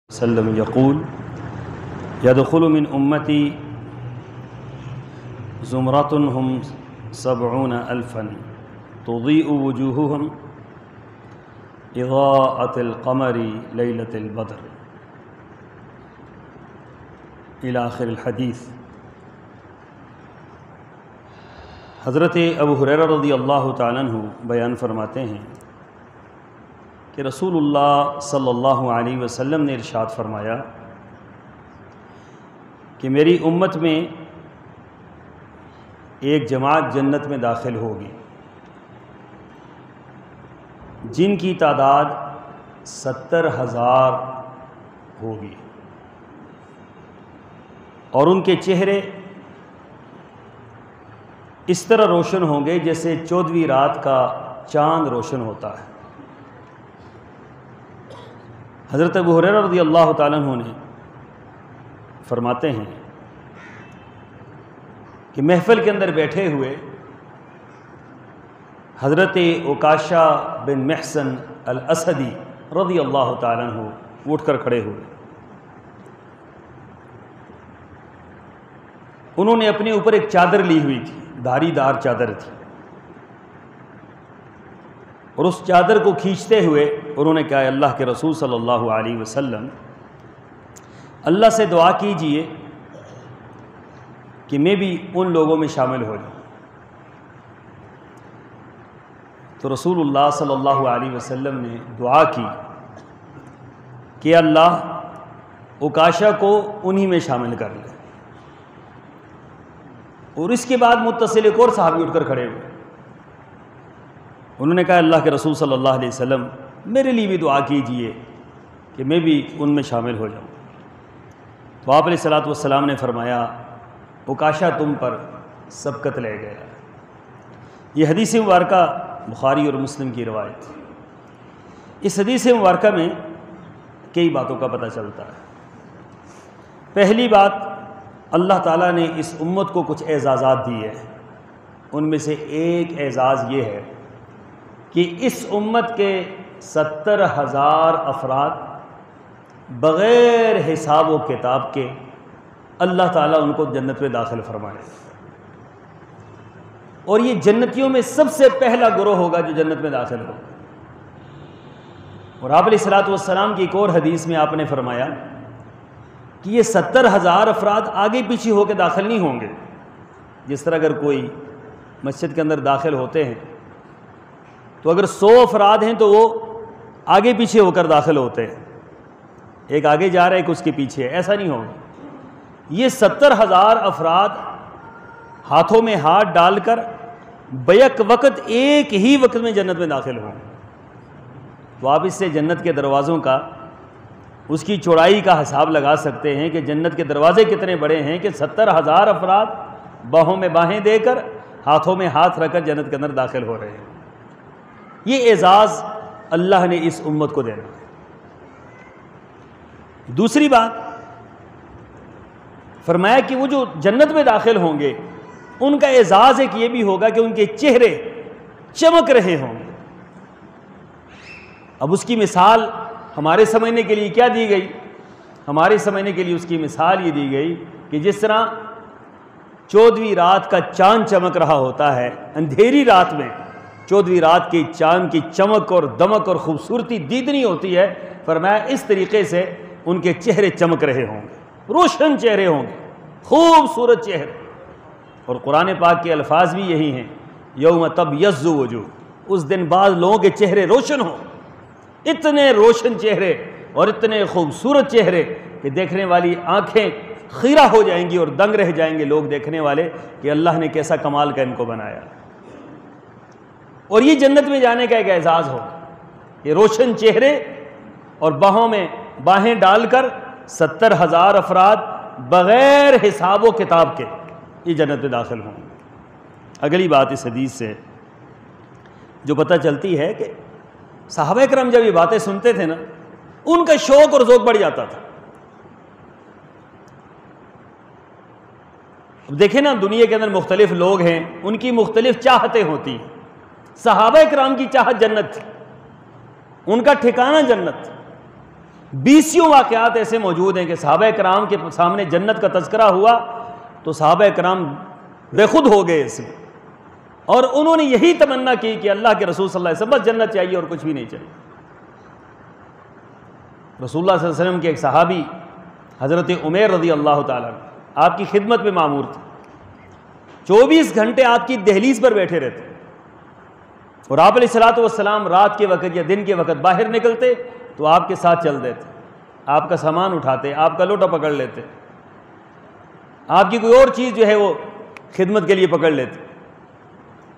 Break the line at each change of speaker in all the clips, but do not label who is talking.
وسلم يقول يدخل من أمتي زمرة هم 70,000 تضيء وجوههم إضاءة القمر ليلة البدر إلى آخر الحدیث۔ حضرت ابو ہریرہ رضی اللہ تعالیٰ عنہ بیان فرماتے ہیں کہ رسول اللہ صلی اللہ علیہ وسلم نے ارشاد فرمایا کہ میری امت میں ایک جماعت جنت میں داخل ہوگی جن کی تعداد 70,000 ہوگی اور ان کے چہرے اس طرح روشن ہوں گے جیسے 14ویں رات کا چاند روشن ہوتا ہے۔ حضرت ابو ہریرہ رضی اللہ تعالیٰ عنہ نے فرماتے ہیں کہ محفل کے اندر بیٹھے ہوئے حضرت عکاشہ بن محصن الاسدی رضی اللہ تعالیٰ عنہ اٹھ کر کھڑے ہوئے۔ انہوں نے اپنے اوپر ایک چادر لی ہوئی تھی، دھاری دار چادر تھی، اور اس چادر کو کھینچتے ہوئے انہوں نے کہا اللہ کے رسول صلی اللہ علیہ وسلم اللہ سے دعا کیجئے کہ میں بھی ان لوگوں میں شامل ہو جاؤں۔ تو رسول اللہ صلی اللہ علیہ وسلم نے دعا کی کہ اللہ عکاشہ کو انہی میں شامل کر لے، اور اس کے بعد متصل ایک اور صحابی اٹھ کر کھڑے ہوئے۔ انہوں نے کہا اللہ کے رسول صلی اللہ علیہ وسلم میرے لیے بھی دعا کیجئے کہ میں بھی ان میں شامل ہو جاؤں۔ تو آپ علیہ الصلوۃ والسلام نے فرمایا عکاشہ تم پر سبقت لے گیا۔ یہ حدیث مبارکہ بخاری اور مسلم کی روایت ہے۔ اس حدیث مبارکہ میں کئی باتوں کا پتہ چلتا ہے۔ پہلی بات، اللہ تعالیٰ نے اس امت کو کچھ اعزازات دیے ہیں، ان میں سے ایک اعزاز یہ ہے کہ اس امت کے 70,000 افراد بغیر حساب و کتاب کے اللہ تعالیٰ ان کو جنت میں داخل فرمائے، اور یہ جنتیوں میں سب سے پہلا گروہ ہوگا جو جنت میں داخل ہوگا۔ اور آپ علیہ الصلوۃ والسلام کی ایک اور حدیث میں آپ نے فرمایا کہ یہ 70,000 افراد آگے پیچھے ہو کے داخل نہیں ہوں گے۔ جس طرح اگر کوئی مسجد کے اندر داخل ہوتے ہیں تو اگر 100 افراد ہیں تو وہ آگے پیچھے ہو کر داخل ہوتے ہیں، ایک آگے جا رہا ہے ایک اس کے پیچھے، ایسا نہیں ہوگا۔ یہ 70,000 افراد ہاتھوں میں ہاتھ ڈال کر بیک وقت ایک ہی وقت میں جنت میں داخل ہوں۔ تو آپ اس سے جنت کے دروازوں کا، اس کی چوڑائی کا حساب لگا سکتے ہیں کہ جنت کے دروازے کتنے بڑے ہیں کہ 70,000 افراد باہوں میں باہیں دے کر ہاتھوں میں ہاتھ رکھ کر جنت کے اندر داخل ہو رہے ہیں۔ یہ اعزاز اللہ نے اس امت کو دینا ہے۔ دوسری بات فرمایا کہ وہ جو جنت میں داخل ہوں گے ان کا اعزاز ایک یہ بھی ہوگا کہ ان کے چہرے چمک رہے ہوں گے۔ اب اس کی مثال ہمارے سمجھنے کے لیے کیا دی گئی؟ ہمارے سمجھنے کے لیے اس کی مثال یہ دی گئی کہ جس طرح 14ویں رات کا چاند چمک رہا ہوتا ہے، اندھیری رات میں 14ویں رات کی چاند کی چمک اور دمک اور خوبصورتی دیدنی ہوتی ہے، فرمایا اس طریقے سے ان کے چہرے چمک رہے ہوں گے، روشن چہرے ہوں گے، خوبصورت چہرے۔ اور قرآن پاک کے الفاظ بھی یہی ہیں، یوم تبیض وجوہ، اس دن بعض لوگوں کے چہرے روشن ہوں، اتنے روشن چہرے اور اتنے خوبصورت چہرے کہ دیکھنے والی آنکھیں خیرہ ہو جائیں گی اور دنگ رہ جائیں گے لوگ دیکھنے والے کہ اللہ نے کیسا کمال کا ان کو بنایا۔ اور یہ جنت میں جانے کا ایک اعزاز ہوگا، یہ روشن چہرے اور باہوں میں باہیں ڈال کر 70,000 افراد بغیر حساب و کتاب کے یہ جنت میں داخل ہوں۔ اگلی بات اس حدیث سے جو پتہ چلتی ہے کہ صحابہ کرام جب یہ باتیں سنتے تھے نا ان کا شوق اور ذوق بڑھ جاتا تھا۔ اب دیکھیں نا دنیا کے اندر مختلف لوگ ہیں، ان کی مختلف چاہتیں ہوتی ہیں۔ صحابہ کرام کی چاہت جنت تھی، ان کا ٹھکانہ جنت، 20 واقعات ایسے موجود ہیں کہ صحابہ کرام کے سامنے جنت کا تذکرہ ہوا تو صحابہ کرام بے خود ہو گئے اس میں، اور انہوں نے یہی تمنا کی کہ اللہ کے رسول صلی اللہ علیہ وسلم بس جنت چاہیے اور کچھ بھی نہیں چاہیے۔ رسول اللہ صلی اللہ علیہ وسلم کے ایک صحابی حضرت عمیر رضی اللہ تعالیٰ آپ کی خدمت میں مامور تھے، 24 گھنٹے آپ کی دہلیز پر بیٹھے رہتے، اور آپ علیہ الصلوۃ والسلام رات کے وقت یا دن کے وقت باہر نکلتے تو آپ کے ساتھ چل دیتے، آپ کا سامان اٹھاتے، آپ کا لوٹا پکڑ لیتے، آپ کی کوئی اور چیز جو ہے وہ خدمت کے لیے پکڑ لیتے۔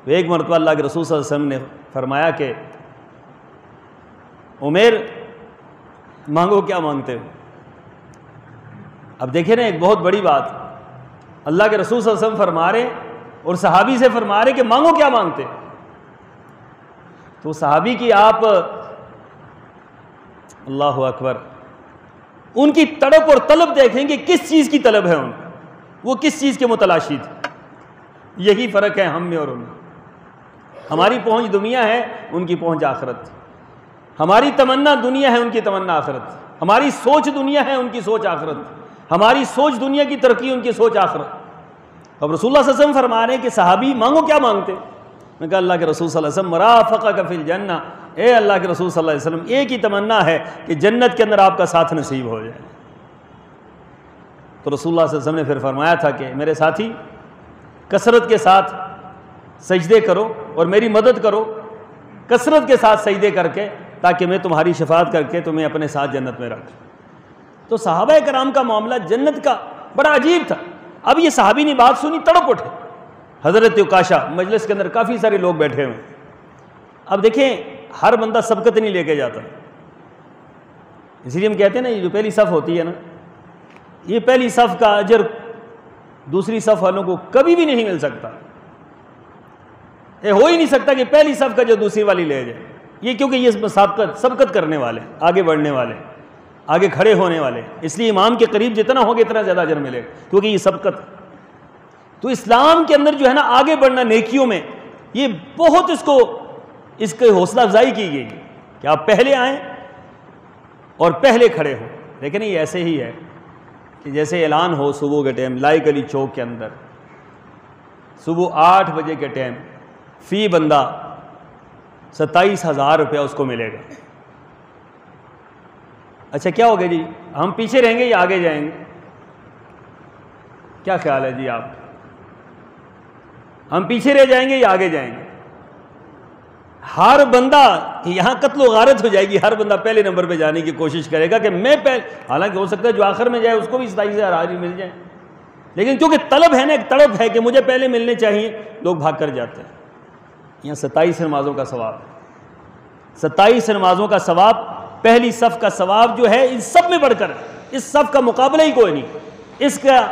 تو ایک مرتبہ اللہ کے رسول صلی اللہ علیہ وسلم نے فرمایا کہ عمیر مانگو کیا مانگتے ہو؟ اب دیکھیں نا ایک بہت بڑی بات، اللہ کے رسول صلی اللہ علیہ وسلم فرما رہے اور صحابی سے فرما رہے کہ مانگو کیا مانگتے، تو صحابی کی آپ اللہ اکبر ان کی تڑپ اور طلب دیکھیں کہ کس چیز کی طلب ہے ان کو، وہ کس چیز کے متلاشی تھے۔ یہی فرق ہے ہم میں اور ان میں، ہماری پہنچ دنیا ہے، ان کی پہنچ آخرت، ہماری تمنا دنیا ہے، ان کی تمنا آخرت، ہماری سوچ دنیا ہے، ان کی سوچ آخرت، ہماری سوچ دنیا کی ترقی، ان کی سوچ آخرت۔ اب رسول اللہ صلی اللہ علیہ وسلم فرما رہے ہیں کہ صحابی مانگو کیا مانگتے؟ میں کہا اللہ کے رسول صلی اللہ علیہ وسلم مرافقک فی الجنہ، اے اللہ کے رسول صلی اللہ علیہ وسلم ایک ہی تمنا ہے کہ جنت کے اندر آپ کا ساتھ نصیب ہو جائے۔ تو رسول اللہ صلی اللہ علیہ وسلم نے پھر فرمایا تھا کہ میرے ساتھی کثرت کے ساتھ سجدے کرو اور میری مدد کرو، کثرت کے ساتھ سجدے کر کے، تاکہ میں تمہاری شفاعت کر کے تمہیں اپنے ساتھ جنت میں رکھ۔ تو صحابہ کرام کا معاملہ جنت کا بڑا عجیب تھا۔ اب یہ صحابی نے بات سنی، تڑپ اٹھے۔ حضرت عکاشہ مجلس کے اندر کافی سارے لوگ بیٹھے ہوئے، اب دیکھیں ہر بندہ سبقت نہیں لے کے جاتا، اس لیے ہم کہتے ہیں نا یہ جو پہلی صف ہوتی ہے نا، یہ پہلی صف کا اجر دوسری صف والوں کو کبھی بھی نہیں مل سکتا، یہ ہو ہی نہیں سکتا کہ پہلی صف کا جو دوسری والی لے جائے، یہ کیونکہ یہ سبقت کرنے والے، آگے بڑھنے والے، آگے کھڑے ہونے والے، اس لیے امام کے قریب جتنا ہوگے اتنا زیادہ اجر ملے گا، کیونکہ یہ سبقت۔ تو اسلام کے اندر جو ہے نا آگے بڑھنا نیکیوں میں، یہ بہت اس کی حوصلہ افزائی کی گئی کہ آپ پہلے آئیں اور پہلے کھڑے ہوں۔ لیکن یہ ایسے ہی ہے کہ جیسے اعلان ہو صبح کے ٹائم لائی گلی چوک کے اندر، صبح 8 بجے کے ٹائم فی بندہ 27,000 روپیہ اس کو ملے گا۔ اچھا کیا ہوگا جی، ہم پیچھے رہیں گے یا آگے جائیں گے؟ کیا خیال ہے جی آپ، ہم پیچھے رہ جائیں گے یا آگے جائیں گے؟ ہر بندہ یہاں قتل و غارت ہو جائے گی، ہر بندہ پہلے نمبر پہ جانے کی کوشش کرے گا کہ میں پہلے، حالانکہ ہو سکتا ہے جو آخر میں جائے اس کو بھی 27,000 مل جائیں، لیکن کیونکہ طلب ہے نا، ایک تڑپ ہے کہ مجھے پہلے ملنے چاہیے، لوگ بھاگ کر جاتے ہیں۔ یہاں 27 نمازوں کا ثواب، 27 نمازوں کا ثواب، پہلی صف کا ثواب جو ہے ان سب میں بڑھ کر، اس صف کا مقابلہ ہی کوئی نہیں، اس کا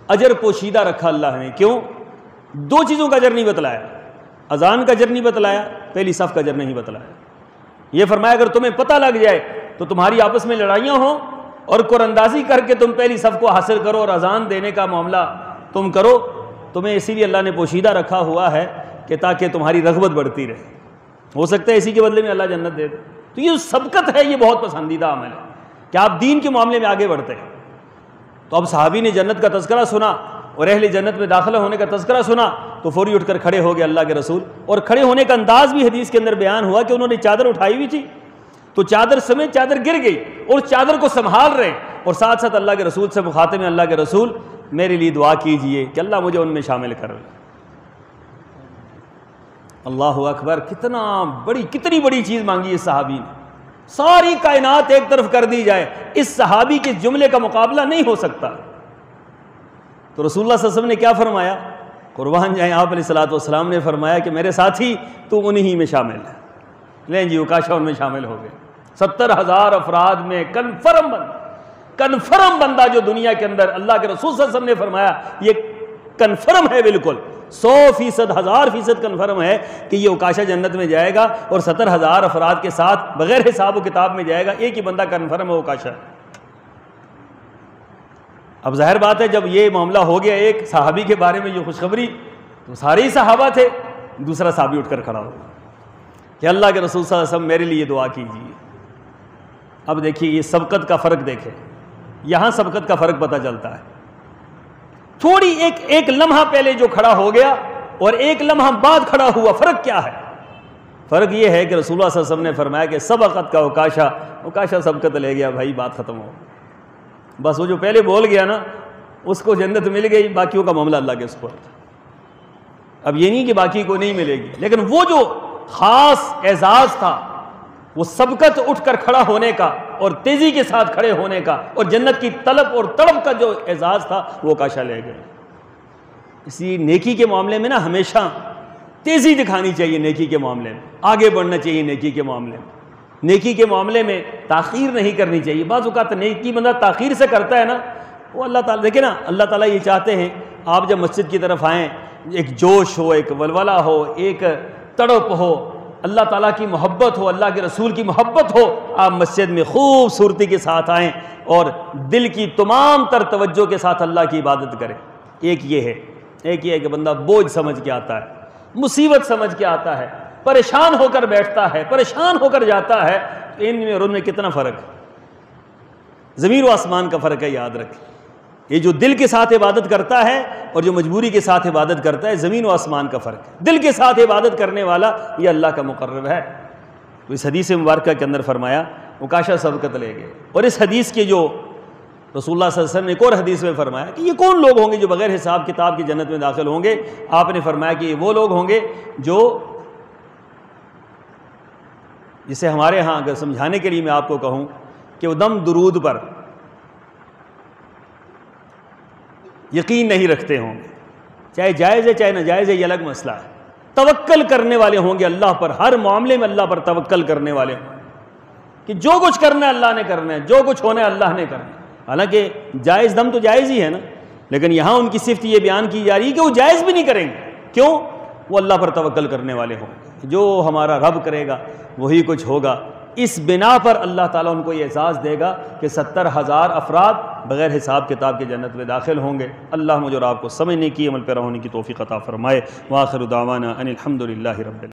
اجر پوشیدہ رکھا اللہ نے۔ کیوں؟ 2 چیزوں کا اجر نہیں بتلایا، اذان کا اجر نہیں بتلایا، پہلی صف کا اجر نہیں بتلایا۔ یہ فرمایا اگر تمہیں پتہ لگ جائے تو تمہاری آپس میں لڑائیاں ہوں اور قرآن اندازی کر کے تم پہلی صف کو حاصل کرو اور اذان دینے کا معاملہ تم کرو، تمہیں اسی لیے اللہ نے پوشیدہ رکھا ہوا ہے کہ تاکہ تمہاری رغبت بڑھتی رہے، ہو سکتا ہے اسی کے بدلے میں اللہ جنت دے دے۔ تو یہ سبقت ہے، یہ بہت پسندیدہ عمل ہے کہ آپ دین کے معاملے میں آگے بڑھتے ہیں۔ تو اب صحابی نے جنت کا تذکرہ سنا اور اہل جنت میں داخلہ ہونے کا تذکرہ سنا تو فوری اٹھ کر کھڑے ہو گئے اللہ کے رسول، اور کھڑے ہونے کا انداز بھی حدیث کے اندر بیان ہوا کہ انہوں نے چادر اٹھائی ہوئی تھی تو چادر سمیت چادر گر گئی اور چادر کو سنبھال رہے ہیں، اور ساتھ ساتھ اللہ کے رسول سے مخاطب ہیں، اللہ کے رسول میرے لیے دعا کیجئے کہ اللہ مجھے ان میں شامل کر۔ اللہ اکبر، کتنی بڑی چیز مانگی اس صحابی نے، ساری کائنات ایک طرف کر دی جائے، اس صحابی کے جملے کا مقابلہ نہیں ہو سکتا۔ تو رسول اللہ صلی اللہ علیہ وسلم نے کیا فرمایا؟ قربان جائیں آپ علیہ الصلوۃ والسلام نے فرمایا کہ میرے ساتھی تو انہی میں شامل ہے۔ لیں جی عکاشہ ان میں شامل ہو گئے، 70,000 افراد میں کنفرم بندہ جو دنیا کے اندر اللہ کے رسول صلی اللہ علیہ وسلم نے فرمایا یہ کنفرم ہے، بالکل 100%، 1000% کنفرم ہے کہ یہ عکاشہ جنت میں جائے گا اور 70,000 افراد کے ساتھ بغیر حساب و کتاب میں جائے گا، ایک ہی بندہ کنفرم ہے عکاشہ۔ اب ظاہر بات ہے جب یہ معاملہ ہو گیا ایک صحابی کے بارے میں یہ خوشخبری، تو سارے ہی صحابہ تھے، دوسرا صحابی اٹھ کر کھڑا ہو کہ اللہ کے رسول صلی اللہ علیہ وسلم میرے لیے دعا کیجیے۔ اب دیکھیے یہ سبقت کا فرق دیکھیں، یہاں سبقت کا فرق پتہ چلتا ہے، تھوڑی ایک لمحہ پہلے جو کھڑا ہو گیا اور ایک لمحہ بعد کھڑا ہوا، فرق کیا ہے؟ فرق یہ ہے کہ رسول اللہ صلی اللہ علیہ وسلم نے فرمایا کہ سبقت کا عکاشہ سبقت لے گیا، بھائی بات ختم ہو، بس وہ جو پہلے بول گیا نا اس کو جنت مل گئی، باقیوں کا معاملہ اللہ کے سپرد۔ اب یہ نہیں کہ باقی کو نہیں ملے گی، لیکن وہ جو خاص اعزاز تھا، وہ سبقت اٹھ کر کھڑا ہونے کا اور تیزی کے ساتھ کھڑے ہونے کا اور جنت کی طلب اور تڑپ کا جو اعزاز تھا وہ عکاشہ لے گئے۔ اسی نیکی کے معاملے میں نا ہمیشہ تیزی دکھانی چاہیے، نیکی کے معاملے میں آگے بڑھنا چاہیے، نیکی کے معاملے میں، نیکی کے معاملے میں تاخیر نہیں کرنی چاہیے۔ بعض اوقات نیکی بندہ تاخیر سے کرتا ہے نا، وہ اللہ تعالیٰ دیکھیں نا، اللہ تعالیٰ یہ چاہتے ہیں آپ جب مسجد کی طرف آئیں ایک جوش ہو، ایک ولولہ ہو، ایک تڑپ ہو، اللہ تعالیٰ کی محبت ہو، اللہ کے رسول کی محبت ہو، آپ مسجد میں خوبصورتی کے ساتھ آئیں اور دل کی تمام تر توجہ کے ساتھ اللہ کی عبادت کریں۔ ایک یہ ہے کہ بندہ بوجھ سمجھ کے آتا ہے، مصیبت سمجھ کے آتا ہے، پریشان ہو کر بیٹھتا ہے، پریشان ہو کر جاتا ہے، ان میں اور ان میں کتنا فرق ہے، زمین و آسمان کا فرق ہے، یاد رکھیں۔ یہ جو دل کے ساتھ عبادت کرتا ہے اور جو مجبوری کے ساتھ عبادت کرتا ہے، زمین و آسمان کا فرق ہے۔ دل کے ساتھ عبادت کرنے والا یہ اللہ کا مقرب ہے۔ تو اس حدیث مبارکہ کے اندر فرمایا عکاشہ سبقت لے گئے، اور اس حدیث کے جو رسول اللہ صلی اللہ علیہ وسلم نے ایک اور حدیث میں فرمایا کہ یہ کون لوگ ہوں گے جو بغیر حساب کتاب کی جنت میں داخل ہوں گے؟ آپ نے فرمایا کہ یہ وہ لوگ ہوں گے جو، جسے ہمارے ہاں اگر سمجھانے کے لیے میں آپ کو کہوں کہ وہ دم درود پر یقین نہیں رکھتے ہوں گے، چاہے جائز ہے چاہے ناجائز ہے، یہ الگ مسئلہ ہے، توکل کرنے والے ہوں گے اللہ پر، ہر معاملے میں اللہ پر توکل کرنے والے ہوں گے کہ جو کچھ کرنا ہے اللہ نے کرنا ہے، جو کچھ ہونا ہے اللہ نے کرنا ہے۔ حالانکہ جائز دم تو جائز ہی ہے نا، لیکن یہاں ان کی صفت یہ بیان کی جا رہی ہے کہ وہ جائز بھی نہیں کریں گے، کیوں؟ وہ اللہ پر توکل کرنے والے ہوں گے، جو ہمارا رب کرے گا وہی کچھ ہوگا۔ اس بنا پر اللہ تعالیٰ ان کو یہ اعزاز دے گا کہ 70,000 افراد بغیر حساب کتاب کے جنت میں داخل ہوں گے۔ اللہ مجھے اور آپ کو سمجھنے کی، عمل پیرا ہونے کی توفیق عطا فرمائے۔ وآخر دعوانا ان الحمد للہ رب العالمین۔